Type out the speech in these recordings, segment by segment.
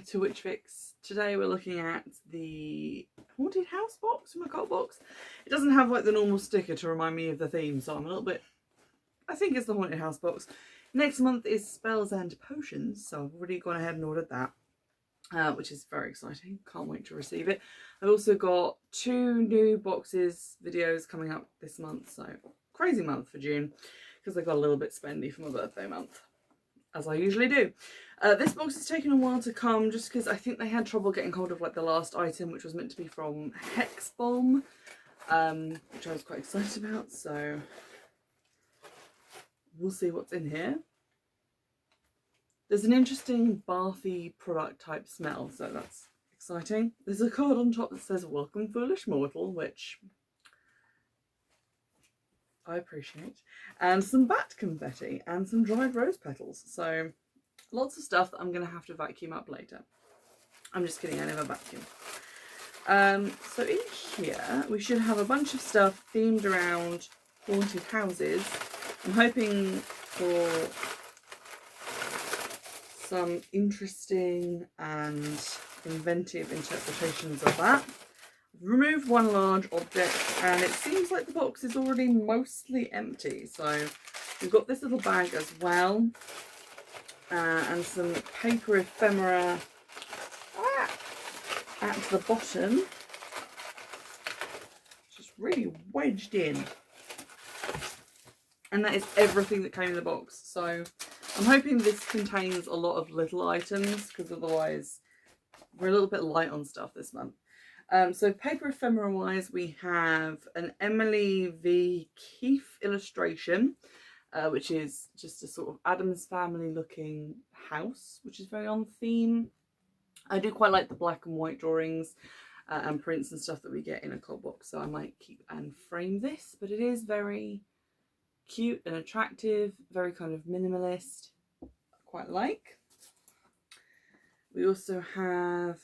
back to Witchfix. Today we're looking at the Haunted House box from Occult box. It doesn't have like the normal sticker to remind me of the theme, so I'm a little bit... I think it's the Haunted House box. Next month is Spells and Potions, so I've already gone ahead and ordered that, which is very exciting. Can't wait to receive it. I've also got 2 new boxes videos coming up this month, so crazy month for June, because I got a little bit spendy for my birthday month, as I usually do. This box has taken a while to come just because I think they had trouble getting hold of like the last item, which was meant to be from Hex Soap, which I was quite excited about, so we'll see what's in here. There's an interesting bathy product type smell, so that's exciting. There's a card on top that says "Welcome Foolish Mortal," which I appreciate, and some bat confetti and some dried rose petals, so lots of stuff that I'm going to have to vacuum up later. I'm just kidding, I never vacuum. So in here we should have a bunch of stuff themed around haunted houses. I'm hoping for some interesting and inventive interpretations of that. I've removed one large object and it seems like the box is already mostly empty. So we've got this little bag as well. And some paper ephemera at the bottom, just really wedged in, and that is everything that came in the box. So I'm hoping this contains a lot of little items, because otherwise we're a little bit light on stuff this month. So paper ephemera wise, we have an Emily V. Keefe illustration, which is just a sort of Addams Family looking house, which is very on theme. I do quite like the black and white drawings and prints and stuff that we get in a Occult box, so I might keep and frame this, but it is very cute and attractive, very kind of minimalist. I quite like. We also have...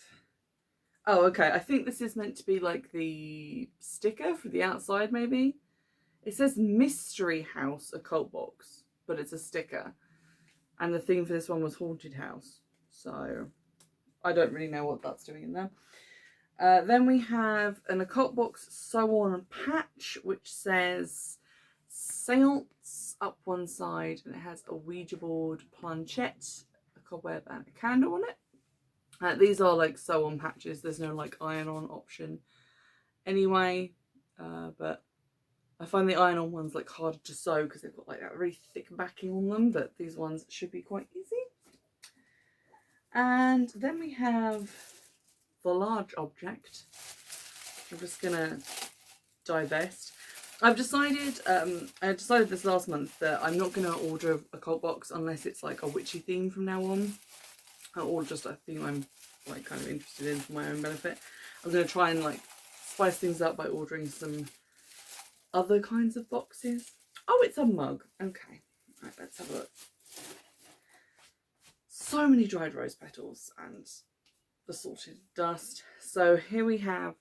oh, okay, I think this is meant to be like the sticker for the outside, maybe. It says Mystery House Occult box, but it's a sticker. And the theme for this one was Haunted House. So I don't really know what that's doing in there. Then we have an Occult box sew on patch, which says Seance up one side, and it has a Ouija board, planchette, a cobweb and a candle on it. These are like sew on patches. There's no like iron on option anyway, but I find the iron-on ones like harder to sew because they've got like that really thick backing on them, but these ones should be quite easy. And then we have the large object. I'm just gonna divest. I've decided, I decided this last month that I'm not gonna order a Occult box unless it's like a witchy theme from now on, or just a theme I'm like kind of interested in for my own benefit. I'm gonna try and like spice things up by ordering some other kinds of boxes. Oh, it's a mug. Okay, right, let's have a look. So many dried rose petals and assorted dust. So here we have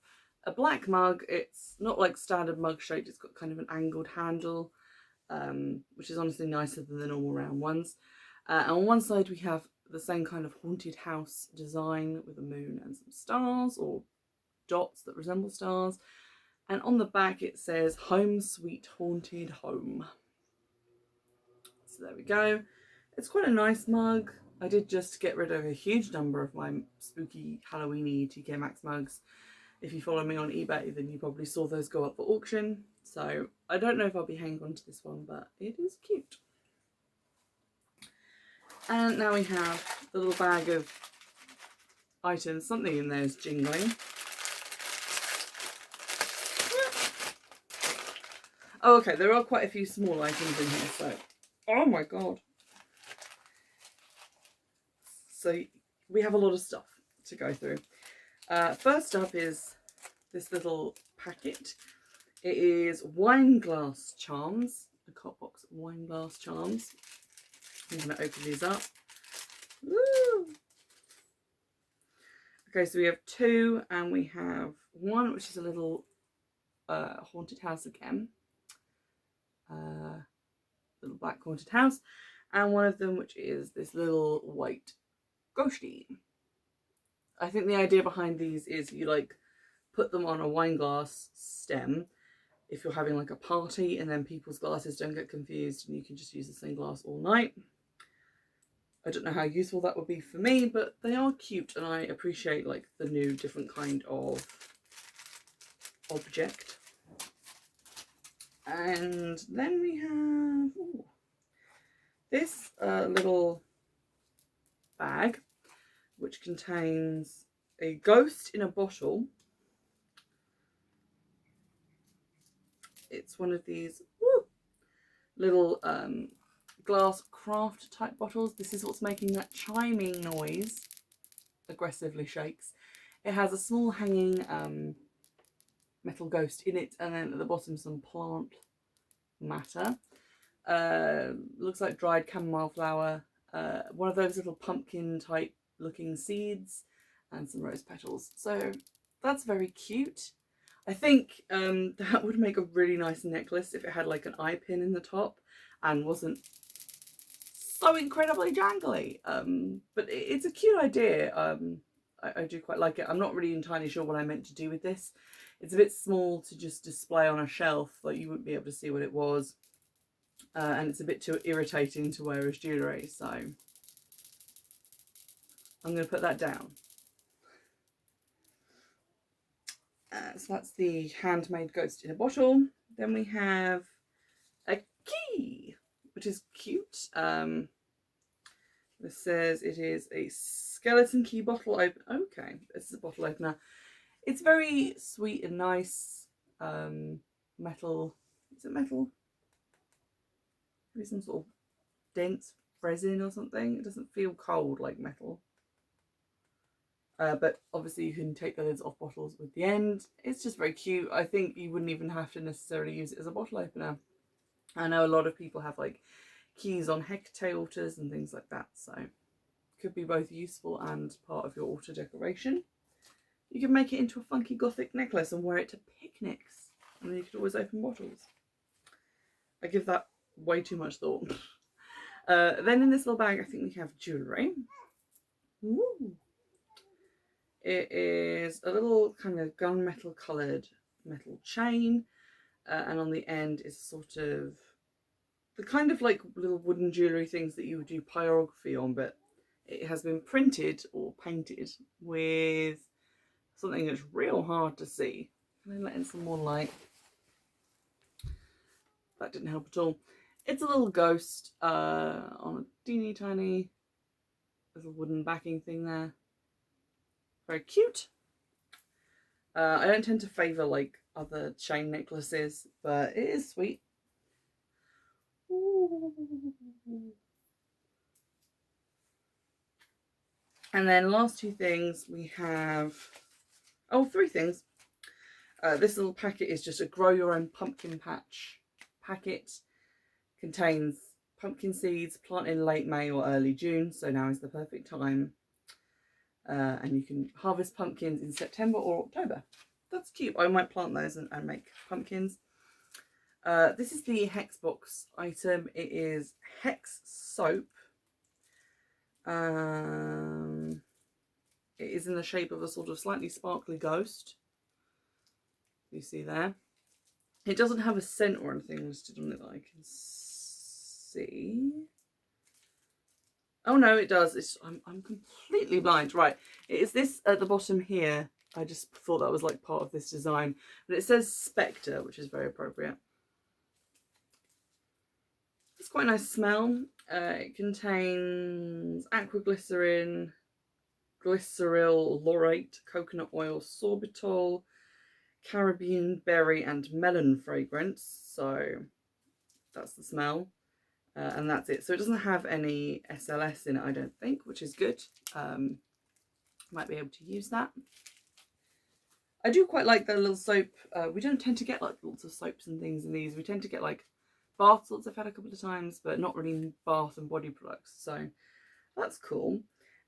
a black mug. It's not like standard mug shaped, it's got kind of an angled handle, which is honestly nicer than the normal round ones. And on one side we have the same kind of haunted house design with a moon and some stars, or dots that resemble stars. And on the back it says "Home Sweet Haunted Home." So there we go. It's quite a nice mug. I did just get rid of a huge number of my spooky Halloweeny TK Maxx mugs. If you follow me on eBay, then you probably saw those go up for auction. So I don't know if I'll be hanging on to this one, but it is cute. And now we have the little bag of items. Something in there is jingling. Oh, okay, there are quite a few small items in here, so... oh my god. So we have a lot of stuff to go through. First up is this little packet. It is wine glass charms, Occult box wine glass charms. I'm going to open these up. Woo! Okay, so we have 2, and we have one which is a little haunted house again. Little black haunted house, and one of them which is this little white ghosty. I think the idea behind these is you like put them on a wine glass stem if you're having like a party, and then people's glasses don't get confused and you can just use the same glass all night. I don't know how useful that would be for me, but they are cute and I appreciate like the new different kind of object. And then we have this little bag which contains a ghost in a bottle. It's one of these little glass craft type bottles. This is what's making that chiming noise. Aggressively shakes. It has a small hanging metal ghost in it, and then at the bottom some plant matter. Looks like dried chamomile flower, one of those little pumpkin type looking seeds, and some rose petals. So that's very cute. I think that would make a really nice necklace if it had like an eye pin in the top and wasn't so incredibly jangly. But it's a cute idea. I do quite like it. I'm not really entirely sure what I meant to do with this. It's a bit small to just display on a shelf, like you wouldn't be able to see what it was. And it's a bit too irritating to wear as jewellery, so I'm going to put that down. So that's the handmade ghost in a bottle. Then we have a key, which is cute. This says it is a skeleton key bottle opener. Okay, this is a bottle opener. It's very sweet and nice. Metal. Is it metal? Maybe some sort of dense resin or something. It doesn't feel cold like metal. But obviously you can take the lids off bottles with the end. It's just very cute. I think you wouldn't even have to necessarily use it as a bottle opener. I know a lot of people have like keys on hex altars and things like that, so could be both useful and part of your altar decoration. You can make it into a funky gothic necklace and wear it to picnics, and then you could always open bottles. I give that way too much thought. Then in this little bag I think we have jewellery. Ooh. It is a little kind of gunmetal coloured metal chain, and on the end is sort of the kind of like little wooden jewellery things that you would do pyrography on, but it has been printed or painted with something that's real hard to see. Can I let in some more light? That didn't help at all. It's a little ghost on a teeny tiny little wooden backing thing there. Very cute. I don't tend to favour like other chain necklaces, but it is sweet. Ooh. And then last two things we have, three things. This little packet is just a grow your own pumpkin patch packet. Contains pumpkin seeds, plant in late May or early June, so now is the perfect time. And you can harvest pumpkins in September or October. That's cute. I might plant those and make pumpkins. This is the Hex box item. It is Hex Soap. It is in the shape of a sort of slightly sparkly ghost. You see there. It doesn't have a scent or anything listed on it that I can see. Oh no, it does. I'm completely blind. Right, it is this at the bottom here. I just thought that was like part of this design, but it says Spectre, which is very appropriate. It's quite a nice smell. It contains aquaglycerin, glyceryl laurate, coconut oil, sorbitol, Caribbean berry and melon fragrance. So that's the smell. And that's it. So it doesn't have any SLS in it, I don't think, which is good. Might be able to use that. I do quite like the little soap. We don't tend to get like lots of soaps and things in these. We tend to get like bath salts I've had a couple of times, but not really bath and body products. So that's cool.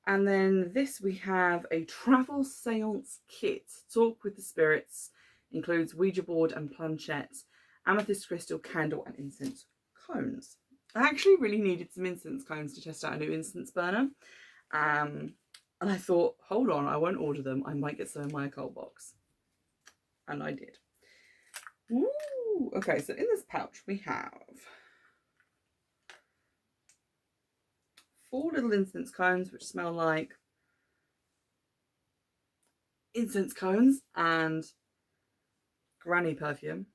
And then this we have a travel seance kit. Talk with the spirits. Includes Ouija board and planchette, amethyst crystal, candle and incense cones. I actually really needed some incense cones to test out a new incense burner. And I thought, hold on, I won't order them. I might get some in my occult box. And I did. Ooh, okay, so in this pouch we have 4 little incense cones, which smell like incense cones and granny perfume.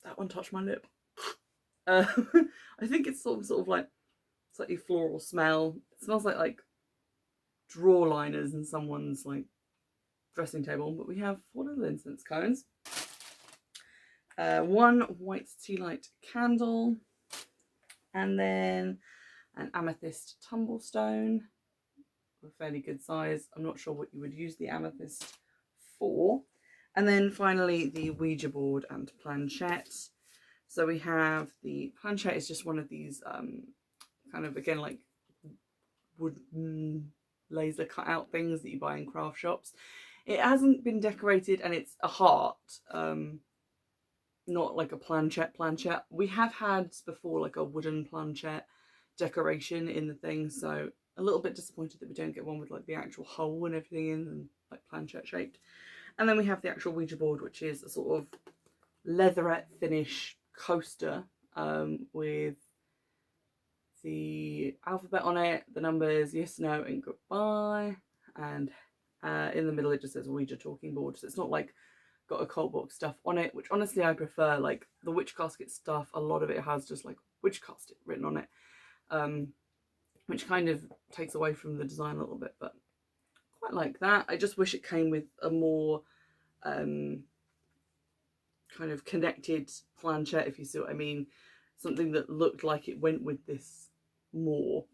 That one touched my lip. I think it's sort of like slightly floral smell. It smells like drawer liners in someone's like dressing table. But we have 4 little incense cones, 1 white tea light candle, and then an amethyst tumblestone, a fairly good size. I'm not sure what you would use the amethyst for. And then finally the Ouija board and planchette. So we have the planchette is just one of these kind of, again, like wooden laser cut out things that you buy in craft shops. It hasn't been decorated and it's a heart, not like a planchette. We have had before like a wooden planchette decoration in the thing, so a little bit disappointed that we don't get one with like the actual hole and everything in and like planchette shaped. And then we have the actual Ouija board, which is a sort of leatherette finish coaster with the alphabet on it, the numbers, yes, no, and goodbye. And in the middle it just says Ouija talking board. So it's not like got occult box stuff on it, which honestly I prefer. Like the witch casket stuff, a lot of it has just like witch casket written on it, which kind of takes away from the design a little bit, but quite like that. I just wish it came with a more kind of connected planchette, if you see what I mean. Something that looked like it went with this more.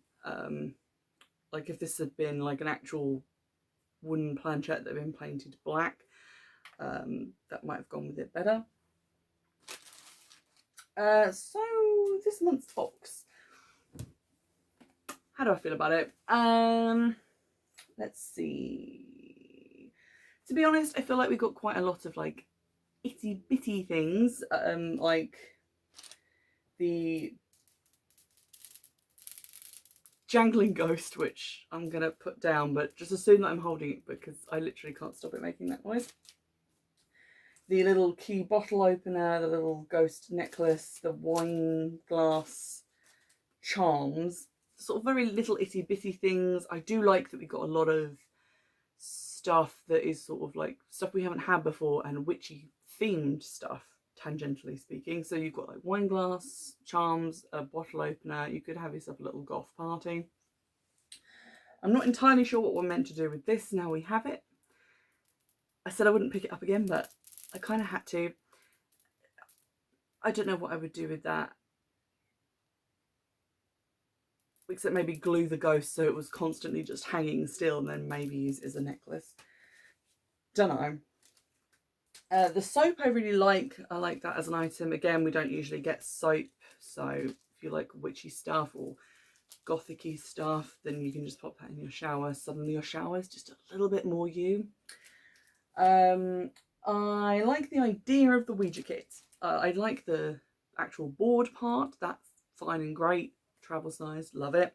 Like if this had been like an actual wooden planchette that had been painted black, that might have gone with it better. So this month's box, how do I feel about it? Let's see. To be honest, I feel like we got quite a lot of like itty bitty things, like the jangling ghost, which I'm gonna put down, but just assume that I'm holding it because I literally can't stop it making that noise. The little key bottle opener, the little ghost necklace, the wine glass charms, sort of very little itty bitty things. I do like that we got a lot of stuff that is sort of like stuff we haven't had before and witchy themed stuff, tangentially speaking. So you've got like wine glass charms, a bottle opener. You could have yourself a little goth party. I'm not entirely sure what we're meant to do with this now we have it. I said I wouldn't pick it up again, but I kind of had to. I don't know what I would do with that, except maybe glue the ghost so it was constantly just hanging still, and then maybe use it as a necklace. Don't know. The soap I really like. I like that as an item. Again, we don't usually get soap, so if you like witchy stuff or gothic-y stuff, then you can just pop that in your shower. Suddenly your shower is just a little bit more you. I like the idea of the Ouija kit. I like the actual board part. That's fine and great. Travel size, love it.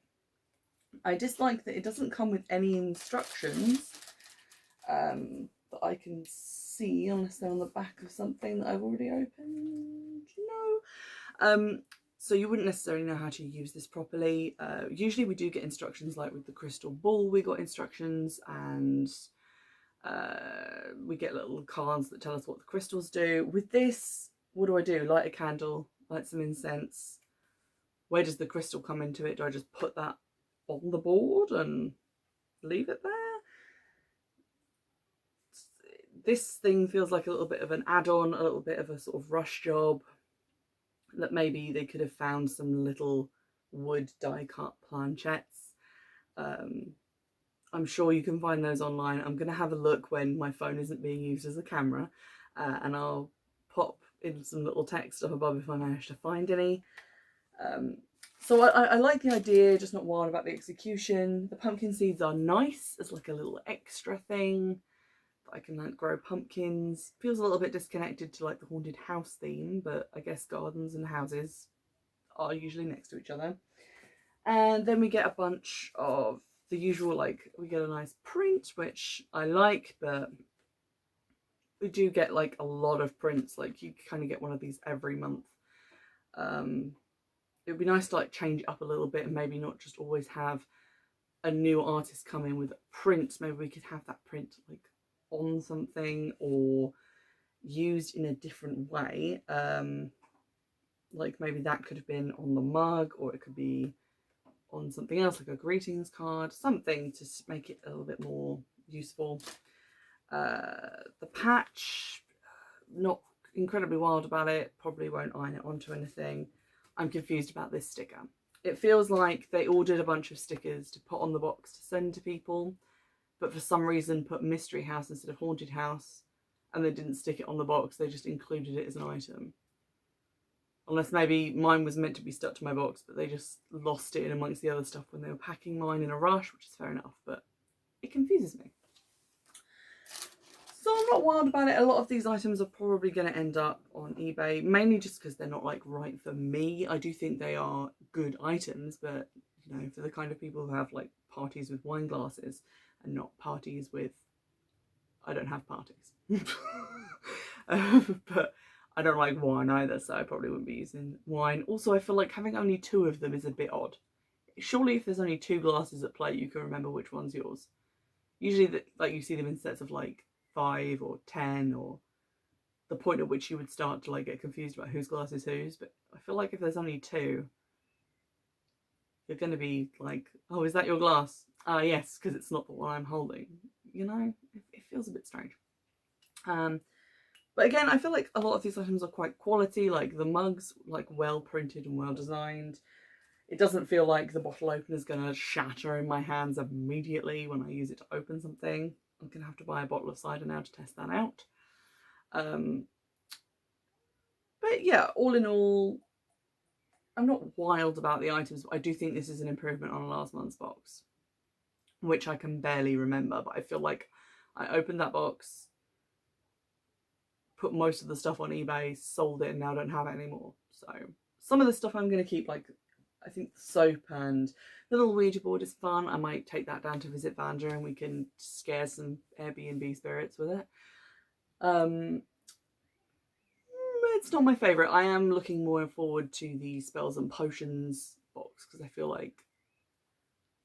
I dislike that it doesn't come with any instructions that I can see, unless they're on the back of something that I've already opened. No. So you wouldn't necessarily know how to use this properly. Usually we do get instructions, like with the crystal ball we got instructions, and we get little cards that tell us what the crystals do. With this, what do? Light a candle, light some incense. Where does the crystal come into it? Do I just put that on the board and leave it there? This thing feels like a little bit of an add-on, a little bit of a sort of rush job, that maybe they could have found some little wood die cut planchettes. I'm sure you can find those online. I'm going to have a look when my phone isn't being used as a camera, and I'll pop in some little text up above if I manage to find any. So I like the idea, just not wild about the execution. The pumpkin seeds are nice as like a little extra thing that I can like grow pumpkins. Feels a little bit disconnected to like the haunted house theme, but I guess gardens and houses are usually next to each other. And then we get a bunch of the usual, like, we get a nice print, which I like, but we do get like a lot of prints. Like, you kind of get one of these every month. It would be nice to like change it up a little bit and maybe not just always have a new artist come in with a print. Maybe we could have that print like on something or used in a different way. Like maybe that could have been on the mug, or it could be on something else, like a greetings card, something to make it a little bit more useful. The patch, not incredibly wild about it, probably won't iron it onto anything. I'm confused about this sticker. It feels like they ordered a bunch of stickers to put on the box to send to people, but for some reason put mystery house instead of haunted house, and they didn't stick it on the box, they just included it as an item. Unless maybe mine was meant to be stuck to my box, but they just lost it in amongst the other stuff when they were packing mine in a rush, which is fair enough, but it confuses me. So I'm not wild about it. A lot of these items are probably going to end up on eBay, mainly just because they're not like right for me. I do think they are good items, but you know, for the kind of people who have like parties with wine glasses and not parties with, I don't have parties. But I don't like wine either, so I probably wouldn't be using wine. Also, I feel like having only 2 of them is a bit odd. Surely if there's only 2 glasses at play, you can remember which one's yours. Usually like you see them in sets of like 5 or 10, or the point at which you would start to like get confused about whose glass is whose. But I feel like if there's only 2, you're going to be like, oh, is that your glass? Yes, because it's not the one I'm holding. You know, it feels a bit strange. But again, I feel like a lot of these items are quite quality, like the mugs, like well printed and well designed. It doesn't feel like the bottle opener is going to shatter in my hands immediately when I use it to open something. I'm going to have to buy a bottle of cider now to test that out. But yeah, all in all, I'm not wild about the items, but I do think this is an improvement on last month's box, which I can barely remember, but I feel like I opened that box, put most of the stuff on eBay, sold it, and now don't have it anymore. So some of the stuff I'm going to keep, like I think the soap and the little Ouija board is fun. I might take that down to visit Vanda and we can scare some Airbnb spirits with it. It's not my favourite. I am looking more forward to the spells and potions box because I feel like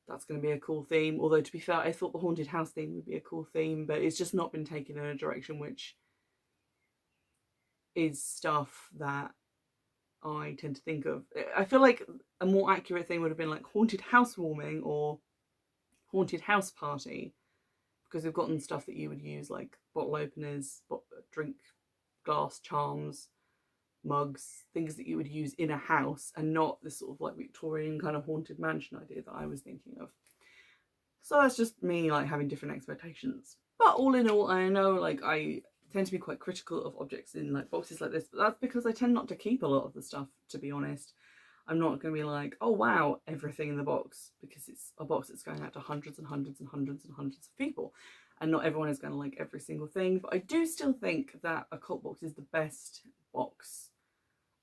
that's going to be a cool theme. Although to be fair, I thought the haunted house theme would be a cool theme, but it's just not been taken in a direction which is stuff that I tend to think of. I feel like a more accurate thing would have been like haunted housewarming or haunted house party, because we've gotten stuff that you would use like bottle openers, drink glass charms, mugs, things that you would use in a house, and not this sort of like Victorian kind of haunted mansion idea that I was thinking of. So that's just me like having different expectations. But all in all, I know like I tend to be quite critical of objects in like boxes like this, but that's because I tend not to keep a lot of the stuff, to be honest. I'm not going to be like, oh wow, everything in the box, because it's a box that's going out to hundreds and hundreds and hundreds and hundreds of people, and not everyone is going to like every single thing. But I do still think that Occult box is the best box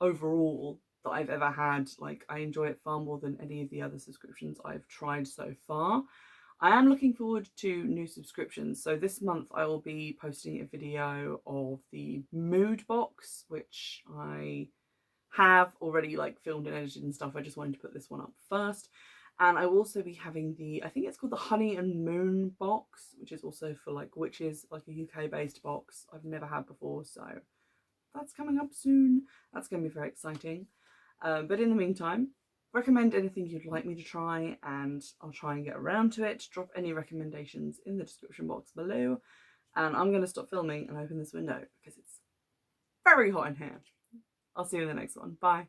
overall that I've ever had. Like, I enjoy it far more than any of the other subscriptions I've tried so far. I am looking forward to new subscriptions. So this month I will be posting a video of the mood box, which I have already like filmed and edited and stuff. I just wanted to put this one up first. And I will also be having the, I think it's called the Honey and Moon box, which is also for like witches, like a UK based box I've never had before. So that's coming up soon. That's going to be very exciting. But in the meantime, recommend anything you'd like me to try, and I'll try and get around to it. Drop any recommendations in the description box below. And I'm going to stop filming and open this window because it's very hot in here. I'll see you in the next one. Bye.